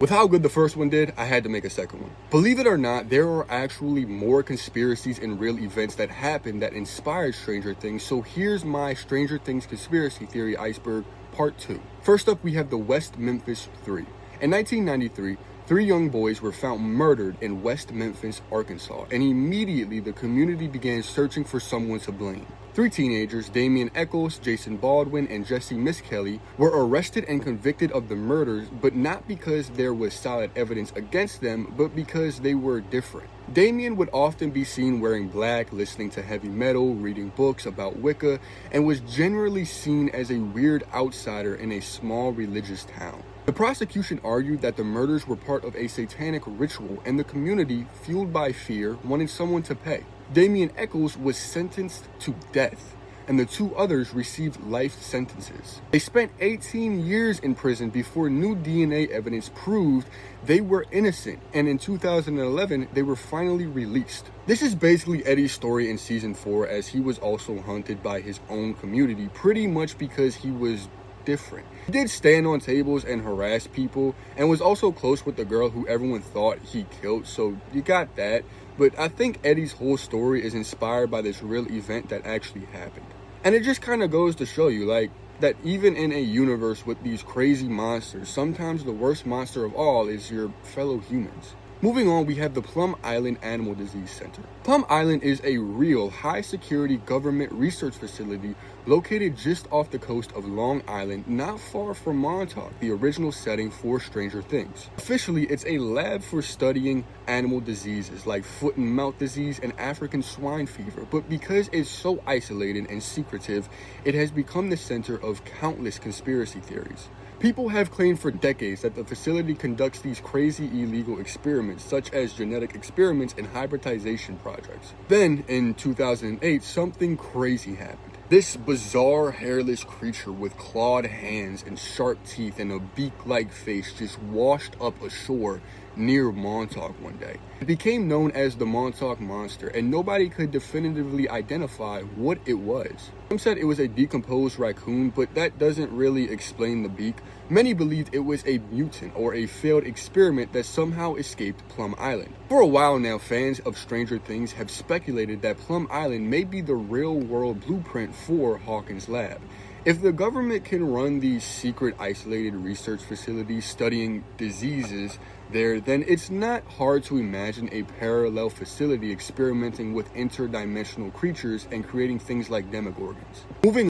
With how good the first one did, I had to make a second one. Believe it or not, there are actually more conspiracies and real events that happened that inspired Stranger Things, so here's my Stranger Things conspiracy theory iceberg part 2. First up, we have the West Memphis 3. In 1993, 3 young boys were found murdered in West Memphis, Arkansas, and immediately the community began searching for someone to blame. 3 teenagers, Damian Eccles, Jason Baldwin, and Jesse Miskelly, were arrested and convicted of the murders, but not because there was solid evidence against them, but because they were different. Damian would often be seen wearing black, listening to heavy metal, reading books about Wicca, and was generally seen as a weird outsider in a small religious town. The prosecution argued that the murders were part of a satanic ritual, and the community, fueled by fear, wanted someone to pay. Damian Eccles was sentenced to death, and the 2 others received life sentences. They spent 18 years in prison before new DNA evidence proved they were innocent, and in 2011, they were finally released. This is basically Eddie's story in season 4, as he was also hunted by his own community, pretty much because he was different. He did stand on tables and harass people, and was also close with the girl who everyone thought he killed, so you got that. But I think Eddie's whole story is inspired by this real event that actually happened. And it just kind of goes to show you, like, that even in a universe with these crazy monsters, sometimes the worst monster of all is your fellow humans. Moving on, we have the Plum Island Animal Disease Center. Plum Island is a real high-security government research facility located just off the coast of Long Island, not far from Montauk, the original setting for Stranger Things. Officially, it's a lab for studying animal diseases like foot and mouth disease and African swine fever, but because it's so isolated and secretive, it has become the center of countless conspiracy theories. People have claimed for decades that the facility conducts these crazy illegal experiments, such as genetic experiments and hybridization projects. Then, in 2008, something crazy happened. This bizarre hairless creature with clawed hands and sharp teeth and a beak-like face just washed up ashore near Montauk one day. It became known as the Montauk Monster, and nobody could definitively identify what it was. Some said it was a decomposed raccoon, but that doesn't really explain the beak. Many believed it was a mutant or a failed experiment that somehow escaped Plum Island. For a while now, fans of Stranger Things have speculated that Plum Island may be the real-world blueprint for Hawkins' lab. If the government can run these secret isolated research facilities studying diseases there, then it's not hard to imagine a parallel facility experimenting with interdimensional creatures and creating things like demogorgons. Moving